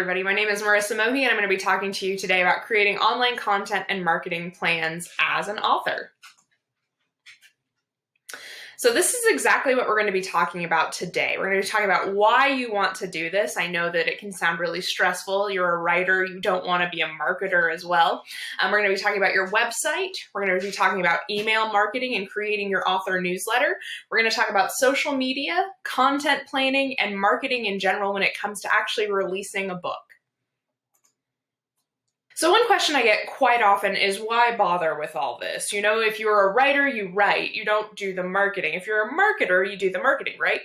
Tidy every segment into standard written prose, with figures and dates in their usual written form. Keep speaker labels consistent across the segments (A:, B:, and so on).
A: everybody. My name is Marisa Mohi, and I'm going to be talking to you today about creating online content and marketing plans as an author. So this is exactly what we're going to be talking about today. We're going to be talking about why you want to do this. I know that it can sound really stressful. You're a writer. You don't want to be a marketer as well. We're going to be talking about your website. We're going to be talking about email marketing and creating your author newsletter. We're going to talk about social media, content planning, and marketing in general when it comes to actually releasing a book. So one question I get quite often is, why bother with all this? You know, if you're a writer, you write. You don't do the marketing. If you're a marketer, you do the marketing, right?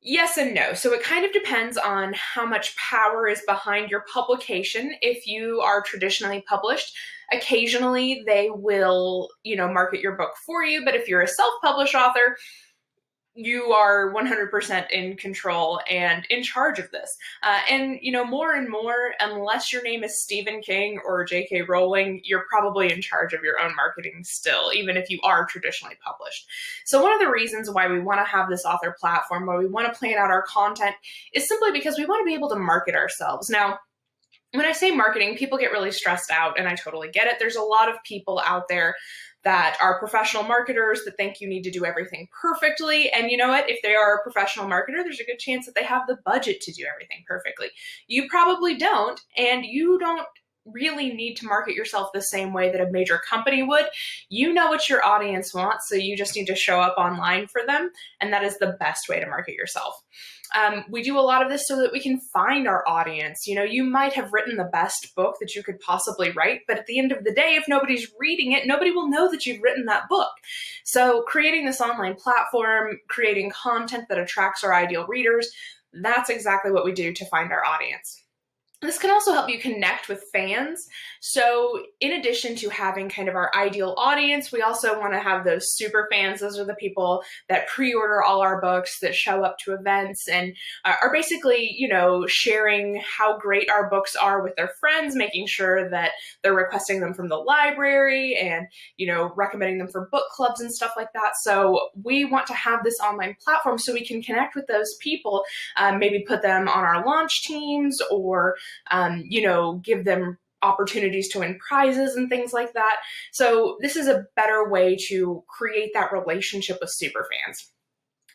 A: Yes and no. So it kind of depends on how much power is behind your publication. If you are traditionally published, occasionally they will, market your book for you. But if you're a self-published author, you are 100% in control and in charge of this. And more and more, unless your name is Stephen King or J.K. Rowling, you're probably in charge of your own marketing still, even if you are traditionally published. So one of the reasons why we want to have this author platform, why we want to plan out our content, is simply because we want to be able to market ourselves. Now, when I say marketing, people get really stressed out, and I totally get it. There's a lot of people out there that are professional marketers that think you need to do everything perfectly. And you know what? If they are a professional marketer, there's a good chance that they have the budget to do everything perfectly. You probably don't, and you don't really need to market yourself the same way that a major company would. You know what your audience wants, so you just need to show up online for them, and that is the best way to market yourself. We do a lot of this so that we can find our audience. You might have written the best book that you could possibly write, but at the end of the day, if nobody's reading it, nobody will know that you've written that book. So creating this online platform, creating content that attracts our ideal readers, that's exactly what we do to find our audience. This can also help you connect with fans. So in addition to having kind of our ideal audience, we also want to have those super fans. Those are the people that pre-order all our books, that show up to events, and are basically, sharing how great our books are with their friends, making sure that they're requesting them from the library and, recommending them for book clubs and stuff like that. So we want to have this online platform so we can connect with those people, maybe put them on our launch teams, or give them opportunities to win prizes and things like that. So this is a better way to create that relationship with superfans.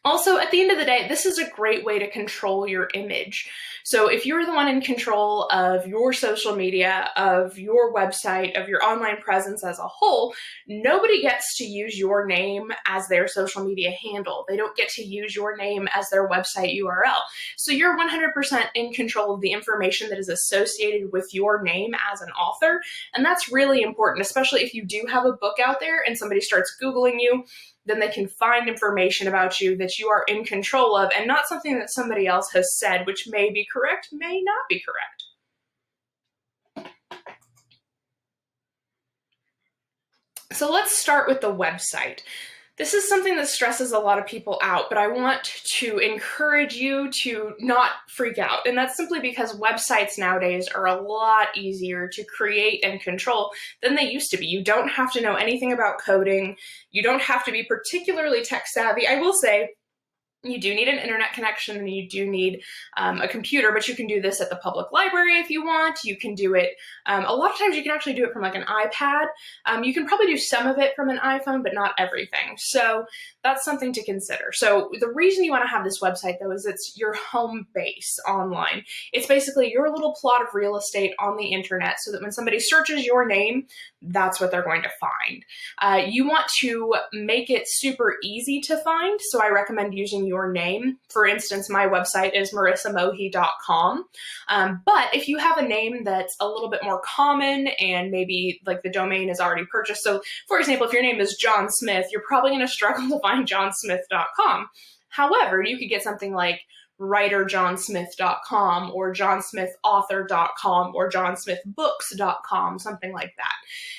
A: Also, at the end of the day, this is a great way to control your image. So if you're the one in control of your social media, of your website, of your online presence as a whole, nobody gets to use your name as their social media handle. They don't get to use your name as their website URL. So you're 100% in control of the information that is associated with your name as an author. And that's really important, especially if you do have a book out there and somebody starts Googling you. Then they can find information about you that you are in control of, and not something that somebody else has said, which may be correct, may not be correct. So let's start with the website. This is something that stresses a lot of people out, but I want to encourage you to not freak out. And that's simply because websites nowadays are a lot easier to create and control than they used to be. You don't have to know anything about coding. You don't have to be particularly tech savvy. I will say, you do need an internet connection and you do need a computer, but you can do this at the public library if you want. You can do it, a lot of times you can actually do it from like an iPad. You can probably do some of it from an iPhone, but not everything. So that's something to consider. So the reason you want to have this website though is it's your home base online. It's basically your little plot of real estate on the internet so that when somebody searches your name, that's what they're going to find. You want to make it super easy to find, so I recommend using your name. For instance, my website is marisamohi.com. But if you have a name that's a little bit more common and maybe like the domain is already purchased, so for example, if your name is John Smith, you're probably going to struggle to find johnsmith.com. However, you could get something like writerjohnsmith.com or johnsmithauthor.com or johnsmithbooks.com, something like that.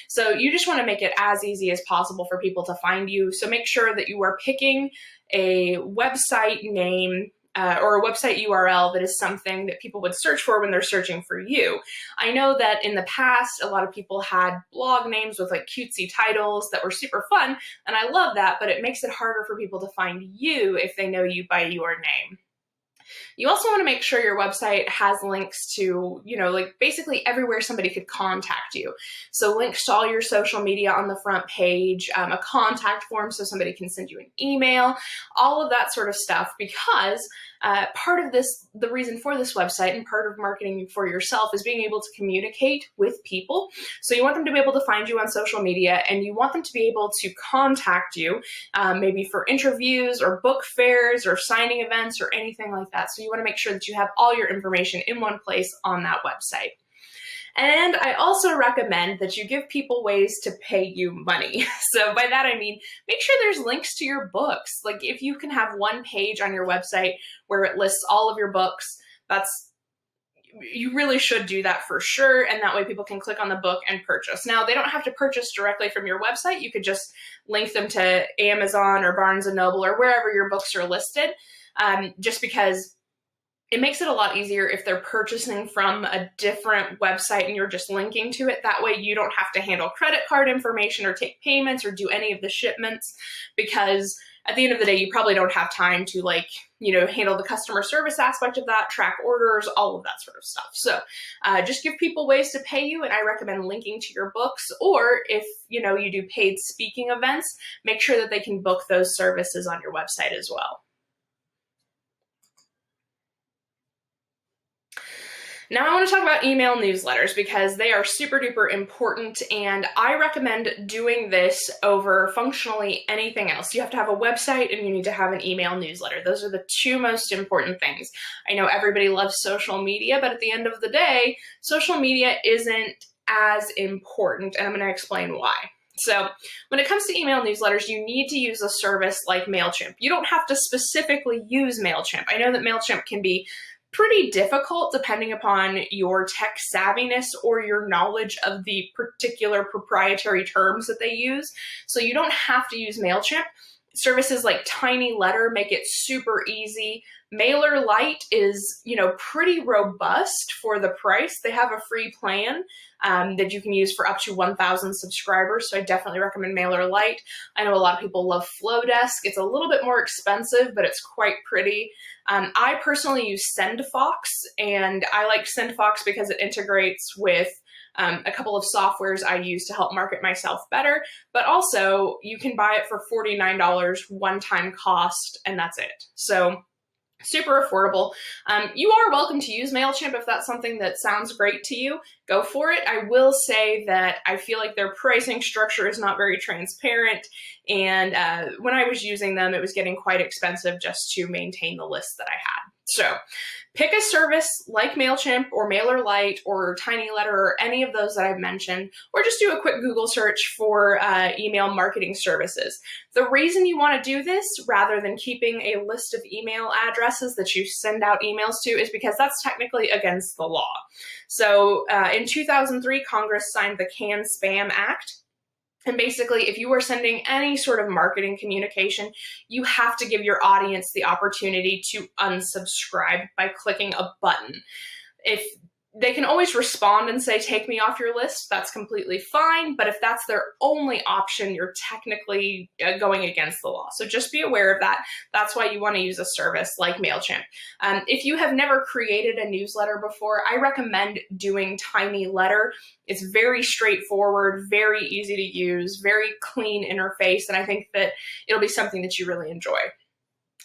A: So you just want to make it as easy as possible for people to find you. So make sure that you are picking a website name or a website URL that is something that people would search for when they're searching for you. I know that in the past, a lot of people had blog names with like cutesy titles that were super fun, and I love that, but it makes it harder for people to find you if they know you by your name. You also want to make sure your website has links to, like basically everywhere somebody could contact you. So links to all your social media on the front page, a contact form so somebody can send you an email, all of that sort of stuff, because part of this, the reason for this website and part of marketing for yourself is being able to communicate with people. So you want them to be able to find you on social media, and you want them to be able to contact you, maybe for interviews or book fairs or signing events or anything like that. So you want to make sure that you have all your information in one place on that website. And I also recommend that you give people ways to pay you money. So by that I mean, make sure there's links to your books. Like if you can have one page on your website where it lists all of your books, you really should do that for sure. And that way people can click on the book and purchase. Now, they don't have to purchase directly from your website. You could just link them to Amazon or Barnes & Noble or wherever your books are listed, just because it makes it a lot easier if they're purchasing from a different website and you're just linking to it. That way you don't have to handle credit card information or take payments or do any of the shipments, because at the end of the day, you probably don't have time to handle the customer service aspect of that, track orders, all of that sort of stuff. So just give people ways to pay you, and I recommend linking to your books, or if you do paid speaking events, make sure that they can book those services on your website as well. Now I want to talk about email newsletters, because they are super duper important, and I recommend doing this over functionally anything else. You have to have a website and you need to have an email newsletter. Those are the two most important things. I know everybody loves social media, but at the end of the day, social media isn't as important, and I'm going to explain why. So when it comes to email newsletters, you need to use a service like MailChimp. You don't have to specifically use MailChimp. I know that MailChimp can be pretty difficult depending upon your tech savviness or your knowledge of the particular proprietary terms that they use. So you don't have to use MailChimp. Services like TinyLetter make it super easy. MailerLite is, pretty robust for the price. They have a free plan that you can use for up to 1,000 subscribers. So I definitely recommend MailerLite. I know a lot of people love Flowdesk. It's a little bit more expensive, but it's quite pretty. I personally use SendFox, and I like SendFox because it integrates with a couple of softwares I use to help market myself better, but also you can buy it for $49 one-time cost, and that's it. So super affordable. You are welcome to use MailChimp if that's something that sounds great to you. Go for it. I will say that I feel like their pricing structure is not very transparent, and when I was using them, it was getting quite expensive just to maintain the list that I had. So pick a service like MailChimp or MailerLite or TinyLetter or any of those that I've mentioned, or just do a quick Google search for email marketing services. The reason you want to do this rather than keeping a list of email addresses that you send out emails to is because that's technically against the law. So in 2003, Congress signed the CAN-SPAM Act. And basically, if you are sending any sort of marketing communication, you have to give your audience the opportunity to unsubscribe by clicking a button. If they can always respond and say, take me off your list, that's completely fine. But if that's their only option, you're technically going against the law. So just be aware of that. That's why you want to use a service like MailChimp. If you have never created a newsletter before, I recommend doing TinyLetter. It's very straightforward, very easy to use, very clean interface, and I think that it'll be something that you really enjoy.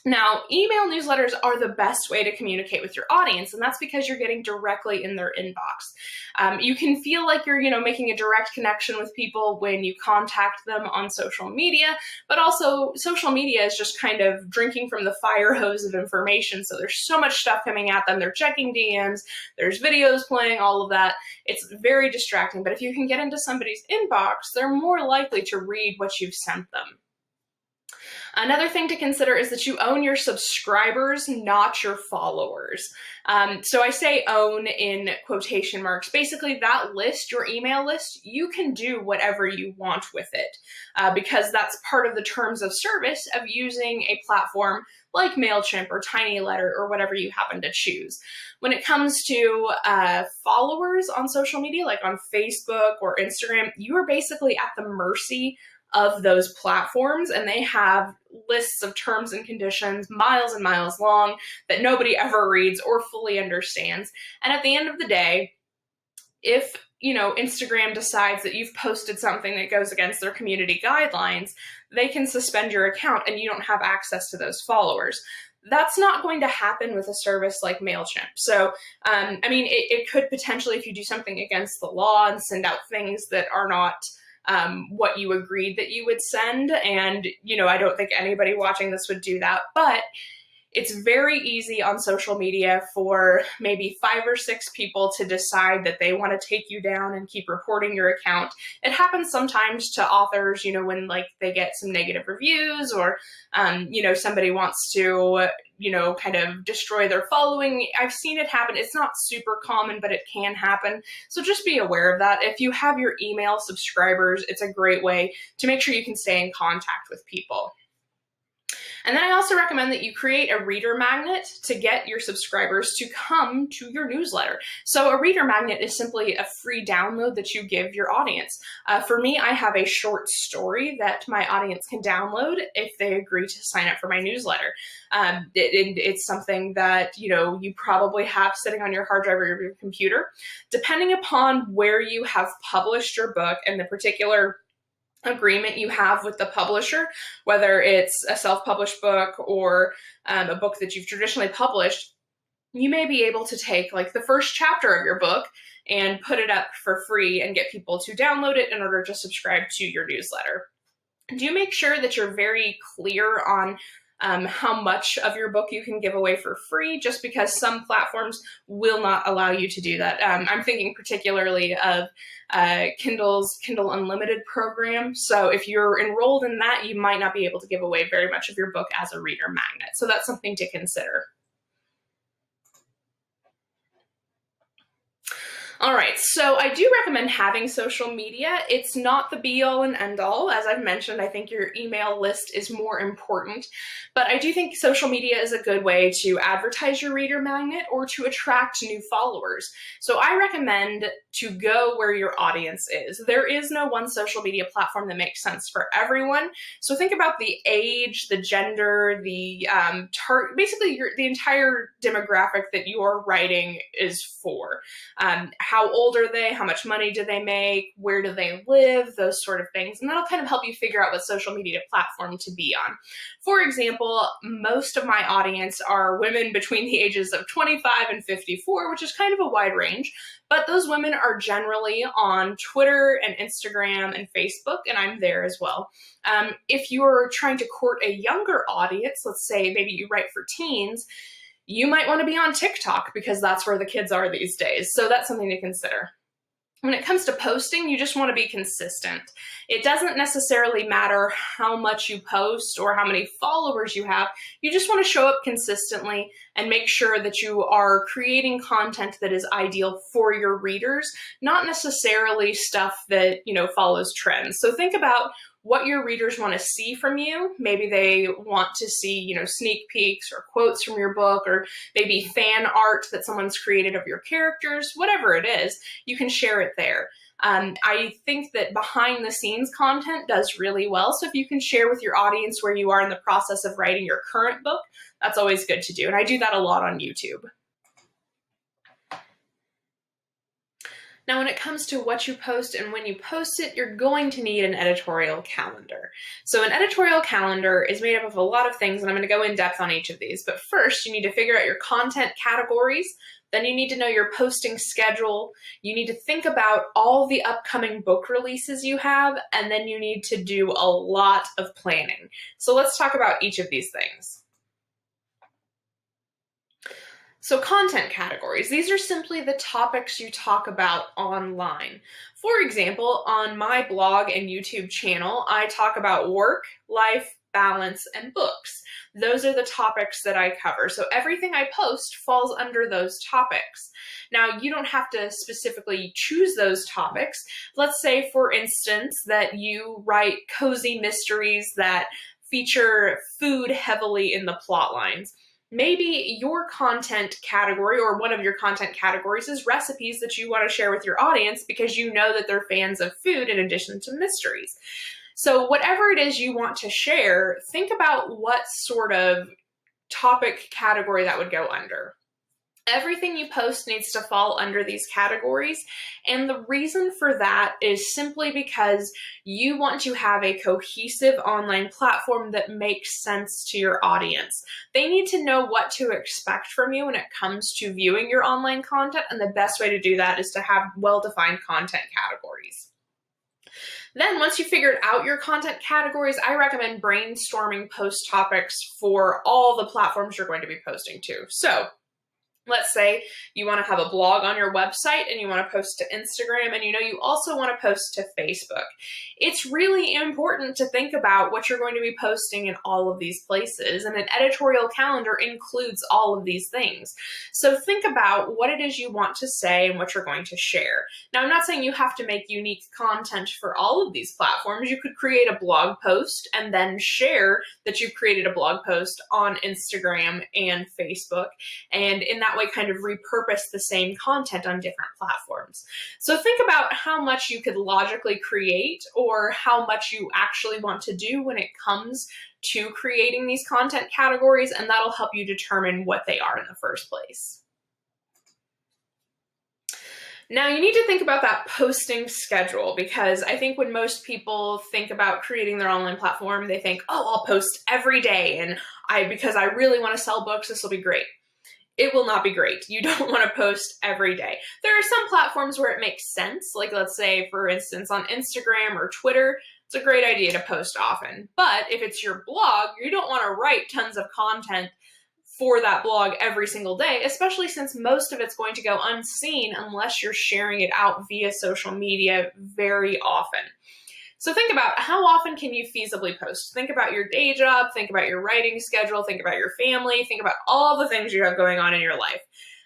A: Now, email newsletters are the best way to communicate with your audience, and that's because you're getting directly in their inbox. You can feel like you're, making a direct connection with people when you contact them on social media, but also social media is just kind of drinking from the fire hose of information. So there's so much stuff coming at them. They're checking DMs, there's videos playing, all of that. It's very distracting, but if you can get into somebody's inbox, they're more likely to read what you've sent them. Another thing to consider is that you own your subscribers, not your followers. So I say own in quotation marks. Basically, that list, your email list, you can do whatever you want with it because that's part of the terms of service of using a platform like MailChimp or TinyLetter or whatever you happen to choose. When it comes to followers on social media, like on Facebook or Instagram, you are basically at the mercy of those platforms, and they have lists of terms and conditions miles and miles long that nobody ever reads or fully understands. And at the end of the day, if Instagram decides that you've posted something that goes against their community guidelines, they can suspend your account and you don't have access to those followers. That's not going to happen with a service like MailChimp. So, it could potentially, if you do something against the law and send out things that are not what you agreed that you would send. And, I don't think anybody watching this would do that, but it's very easy on social media for maybe 5 or 6 people to decide that they want to take you down and keep reporting your account. It happens sometimes to authors, when they get some negative reviews or, somebody wants to, kind of destroy their following. I've seen it happen. It's not super common, but it can happen. So just be aware of that. If you have your email subscribers, it's a great way to make sure you can stay in contact with people. And then I also recommend that you create a reader magnet to get your subscribers to come to your newsletter. So a reader magnet is simply a free download that you give your audience. For me, I have a short story that my audience can download if they agree to sign up for my newsletter. It's something that you probably have sitting on your hard drive or your computer. Depending upon where you have published your book and the particular agreement you have with the publisher, whether it's a self-published book or a book that you've traditionally published, you may be able to take the first chapter of your book and put it up for free and get people to download it in order to subscribe to your newsletter. Do make sure that you're very clear on how much of your book you can give away for free, just because some platforms will not allow you to do that. I'm thinking particularly of Kindle's Kindle Unlimited program. So if you're enrolled in that, you might not be able to give away very much of your book as a reader magnet. So that's something to consider. All right, so I do recommend having social media. It's not the be-all and end-all. As I've mentioned, I think your email list is more important, but I do think social media is a good way to advertise your reader magnet or to attract new followers. So I recommend to go where your audience is. There is no one social media platform that makes sense for everyone. So think about the age, the gender, the basically the entire demographic that your writing is for. How old are they? How much money do they make? Where do they live? Those sort of things. And that'll kind of help you figure out what social media platform to be on. For example, most of my audience are women between the ages of 25 and 54, which is kind of a wide range. But those women are generally on Twitter and Instagram and Facebook, and I'm there as well. If you're trying to court a younger audience, let's say maybe you write for teens, you might want to be on TikTok because that's where the kids are these days. So that's something to consider. When it comes to posting, you just want to be consistent. It doesn't necessarily matter how much you post or how many followers you have. You just want to show up consistently and make sure that you are creating content that is ideal for your readers, not necessarily stuff that, follows trends. So think about what your readers want to see from you. Maybe they want to see, sneak peeks or quotes from your book, or maybe fan art that someone's created of your characters. Whatever it is, you can share it there. I think that behind the scenes content does really well. So if you can share with your audience where you are in the process of writing your current book, that's always good to do. And I do that a lot on YouTube. Now, when it comes to what you post and when you post it, you're going to need an editorial calendar. So an editorial calendar is made up of a lot of things, and I'm going to go in depth on each of these. But first, you need to figure out your content categories. Then you need to know your posting schedule. You need to think about all the upcoming book releases you have, and then you need to do a lot of planning. So let's talk about each of these things. So content categories, these are simply the topics you talk about online. For example, on my blog and YouTube channel, I talk about work, life, balance, and books. Those are the topics that I cover. So everything I post falls under those topics. Now, you don't have to specifically choose those topics. Let's say, for instance, that you write cozy mysteries that feature food heavily in the plot lines. Maybe your content category or one of your content categories is recipes that you want to share with your audience because you know that they're fans of food in addition to mysteries. So whatever it is you want to share, think about what sort of topic category that would go under. Everything you post needs to fall under these categories, and the reason for that is simply because you want to have a cohesive online platform that makes sense to your audience. They need to know what to expect from you when it comes to viewing your online content, and the best way to do that is to have well-defined content categories. Then once you figured out your content categories, I recommend brainstorming post topics for all the platforms you're going to be posting to. So let's say you want to have a blog on your website and you want to post to Instagram, and you also want to post to Facebook. It's really important to think about what you're going to be posting in all of these places, and an editorial calendar includes all of these things. So think about what it is you want to say and what you're going to share. Now, I'm not saying you have to make unique content for all of these platforms. You could create a blog post and then share that you've created a blog post on Instagram and Facebook, and in that way kind of repurpose the same content on different platforms. So think about how much you could logically create or how much you actually want to do when it comes to creating these content categories, and that'll help you determine what they are in the first place. Now, you need to think about that posting schedule, because I think when most people think about creating their online platform, they think, oh, I'll post every day, and because I really want to sell books, this will be great. It will not be great. You don't want to post every day. There are some platforms where it makes sense, like let's say, for instance, on Instagram or Twitter, it's a great idea to post often. But if it's your blog, you don't want to write tons of content for that blog every single day, especially since most of it's going to go unseen unless you're sharing it out via social media very often. So think about how often can you feasibly post. Think about your day job, think about your writing schedule, think about your family, think about all the things you have going on in your life.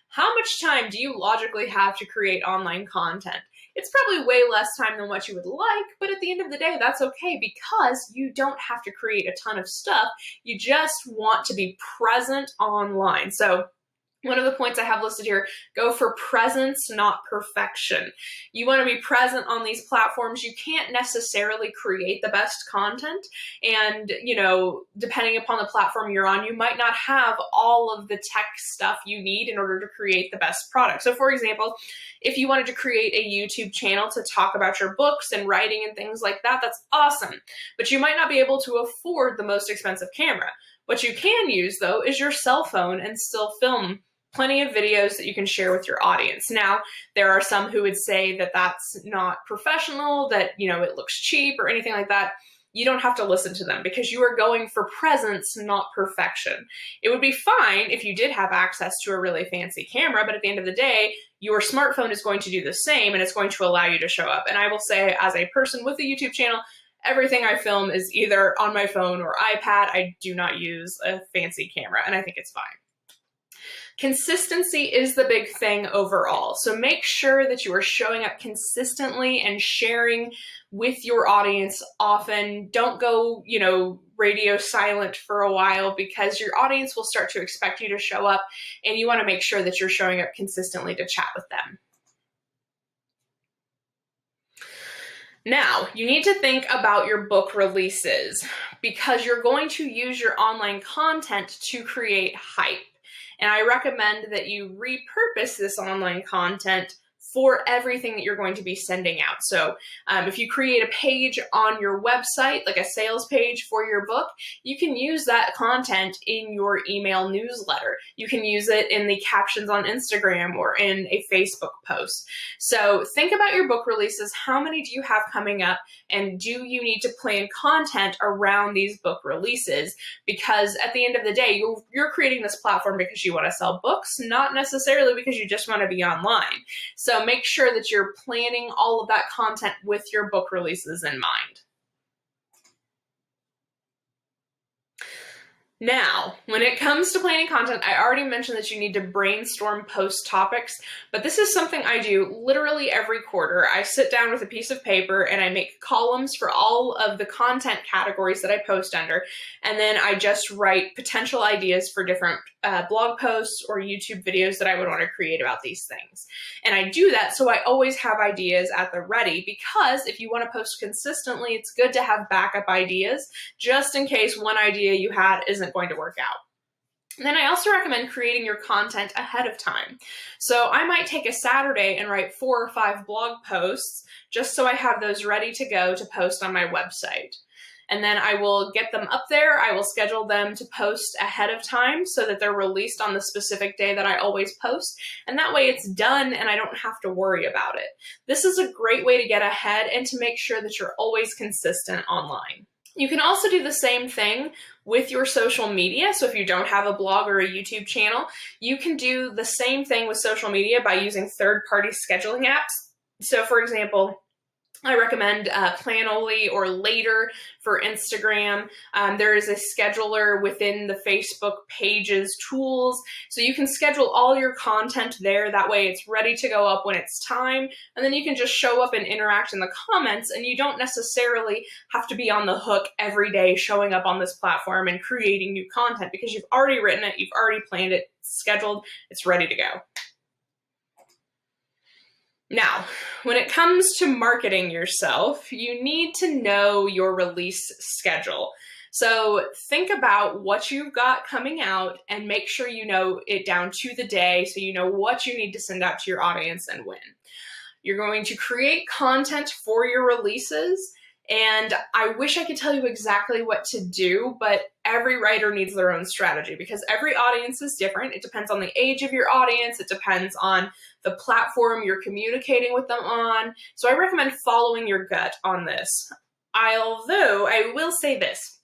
A: How much time do you logically have to create online content? It's probably way less time than what you would like, but at the end of the day, that's okay, because you don't have to create a ton of stuff. You just want to be present online. So one of the points I have listed here, go for presence, not perfection. You want to be present on these platforms. You can't necessarily create the best content. And, depending upon the platform you're on, you might not have all of the tech stuff you need in order to create the best product. So for example, if you wanted to create a YouTube channel to talk about your books and writing and things like that, that's awesome. But you might not be able to afford the most expensive camera. What you can use, though, is your cell phone and still film plenty of videos that you can share with your audience. Now, there are some who would say that that's not professional, that, it looks cheap or anything like that. You don't have to listen to them, because you are going for presence, not perfection. It would be fine if you did have access to a really fancy camera, but at the end of the day, your smartphone is going to do the same, and it's going to allow you to show up. And I will say, as a person with a YouTube channel, everything I film is either on my phone or iPad. I do not use a fancy camera, and I think it's fine. Consistency is the big thing overall. So make sure that you are showing up consistently and sharing with your audience often. Don't go, radio silent for a while, because your audience will start to expect you to show up, and you want to make sure that you're showing up consistently to chat with them. Now, you need to think about your book releases, because you're going to use your online content to create hype. And I recommend that you repurpose this online content for everything that you're going to be sending out. So if you create a page on your website, like a sales page for your book, you can use that content in your email newsletter. You can use it in the captions on Instagram or in a Facebook post. So think about your book releases. How many do you have coming up? And do you need to plan content around these book releases? Because at the end of the day, you're creating this platform because you want to sell books, not necessarily because you just want to be online. So make sure that you're planning all of that content with your book releases in mind. Now, when it comes to planning content, I already mentioned that you need to brainstorm post topics, but this is something I do literally every quarter. I sit down with a piece of paper and I make columns for all of the content categories that I post under, and then I just write potential ideas for different blog posts or YouTube videos that I would want to create about these things. And I do that so I always have ideas at the ready, because if you want to post consistently, it's good to have backup ideas just in case one idea you had isn't going to work out. And then I also recommend creating your content ahead of time. So I might take a Saturday and write 4 or 5 blog posts just so I have those ready to go to post on my website. And then I will get them up there. I will schedule them to post ahead of time so that they're released on the specific day that I always post. And that way it's done and I don't have to worry about it. This is a great way to get ahead and to make sure that you're always consistent online. You can also do the same thing with your social media. So if you don't have a blog or a YouTube channel, you can do the same thing with social media by using third-party scheduling apps. So for example, I recommend Planoly or Later for Instagram. There is a scheduler within the Facebook pages tools, so you can schedule all your content there. That way it's ready to go up when it's time, and then you can just show up and interact in the comments, and you don't necessarily have to be on the hook every day showing up on this platform and creating new content, because you've already written it, you've already planned it, it's scheduled, it's ready to go. Now, when it comes to marketing yourself, you need to know your release schedule. So think about what you've got coming out and make sure you know it down to the day so you know what you need to send out to your audience and when. You're going to create content for your releases, and I wish I could tell you exactly what to do, but every writer needs their own strategy because every audience is different. It depends on the age of your audience. It depends on the platform you're communicating with them on. So I recommend following your gut on this. Although I will say this,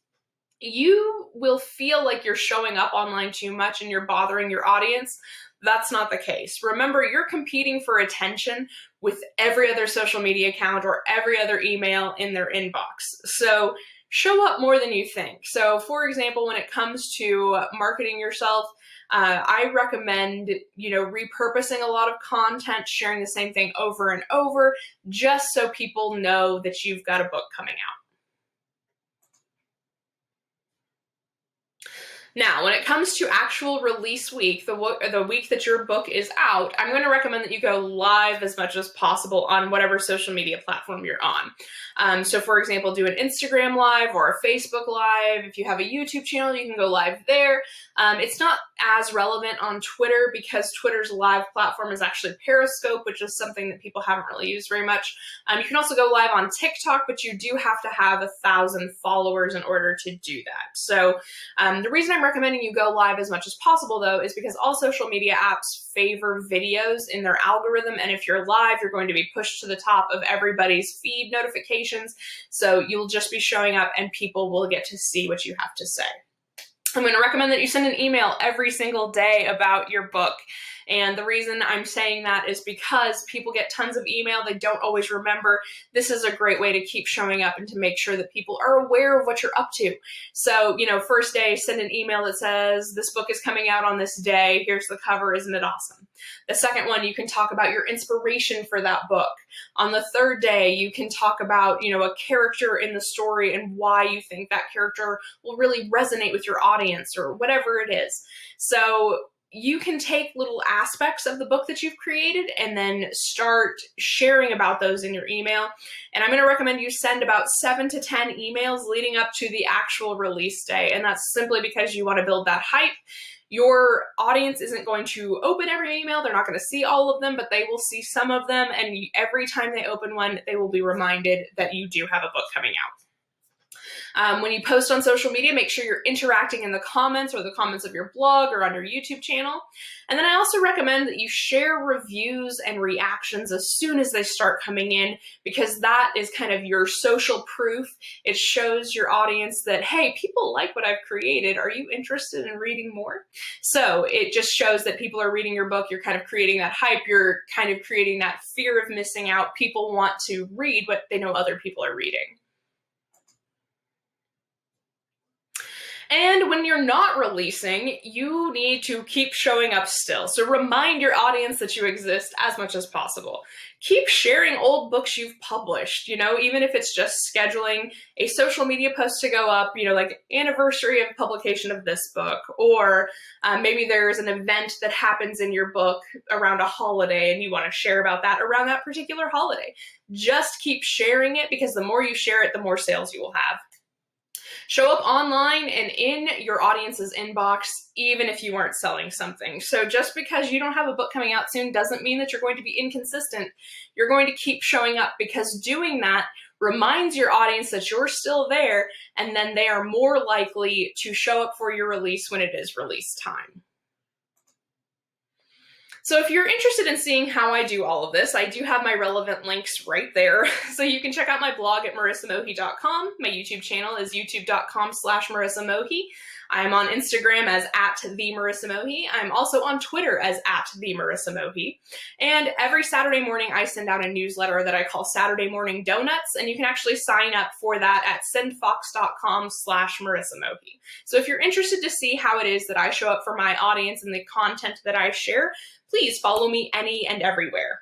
A: you will feel like you're showing up online too much and you're bothering your audience. That's not the case. Remember, you're competing for attention with every other social media account or every other email in their inbox. So show up more than you think. So for example, when it comes to marketing yourself, I recommend, repurposing a lot of content, sharing the same thing over and over, just so people know that you've got a book coming out. Now, when it comes to actual release week, the week that your book is out, I'm going to recommend that you go live as much as possible on whatever social media platform you're on. So for example, do an Instagram live or a Facebook live. If you have a YouTube channel, you can go live there. It's not as relevant on Twitter because Twitter's live platform is actually Periscope, which is something that people haven't really used very much. You can also go live on TikTok, but you do have to have 1,000 followers in order to do that. So the reason I'm recommending you go live as much as possible, though, is because all social media apps favor videos in their algorithm, and if you're live, you're going to be pushed to the top of everybody's feed notifications, so you'll just be showing up and people will get to see what you have to say. I'm going to recommend that you send an email every single day about your book. And the reason I'm saying that is because people get tons of email. They don't always remember. This is a great way to keep showing up and to make sure that people are aware of what you're up to. So, first day, send an email that says, this book is coming out on this day. Here's the cover. Isn't it awesome? The second one, you can talk about your inspiration for that book. On the third day, you can talk about, a character in the story and why you think that character will really resonate with your audience or whatever it is. So you can take little aspects of the book that you've created and then start sharing about those in your email. And I'm going to recommend you send about 7 to 10 emails leading up to the actual release day. And that's simply because you want to build that hype. Your audience isn't going to open every email. They're not going to see all of them, but they will see some of them. And every time they open one, they will be reminded that you do have a book coming out. When you post on social media, make sure you're interacting in the comments or the comments of your blog or on your YouTube channel. And then I also recommend that you share reviews and reactions as soon as they start coming in, because that is kind of your social proof. It shows your audience that, hey, people like what I've created. Are you interested in reading more? So it just shows that people are reading your book. You're kind of creating that hype. You're kind of creating that fear of missing out. People want to read what they know other people are reading. And when you're not releasing, you need to keep showing up still. So remind your audience that you exist as much as possible. Keep sharing old books you've published, even if it's just scheduling a social media post to go up, like anniversary of publication of this book, or maybe there's an event that happens in your book around a holiday and you want to share about that around that particular holiday. Just keep sharing it, because the more you share it, the more sales you will have. Show up online and in your audience's inbox, even if you aren't selling something. So just because you don't have a book coming out soon doesn't mean that you're going to be inconsistent. You're going to keep showing up, because doing that reminds your audience that you're still there, and then they are more likely to show up for your release when it is release time. So if you're interested in seeing how I do all of this, I do have my relevant links right there. So you can check out my blog at marisamohi.com. My YouTube channel is youtube.com/marisamohi. I'm on Instagram as @TheMarisaMohi. I'm also on Twitter as @TheMarisaMohi. And every Saturday morning, I send out a newsletter that I call Saturday Morning Donuts, and you can actually sign up for that at sendfox.com/MarisaMohi. So if you're interested to see how it is that I show up for my audience and the content that I share, please follow me any and everywhere.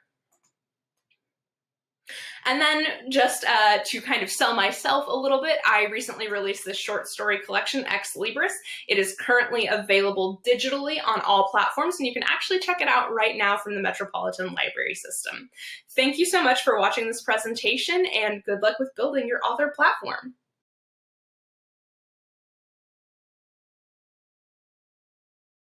A: And then just to kind of sell myself a little bit, I recently released this short story collection, Ex Libris. It is currently available digitally on all platforms, and you can actually check it out right now from the Metropolitan Library System. Thank you so much for watching this presentation, and good luck with building your author platform.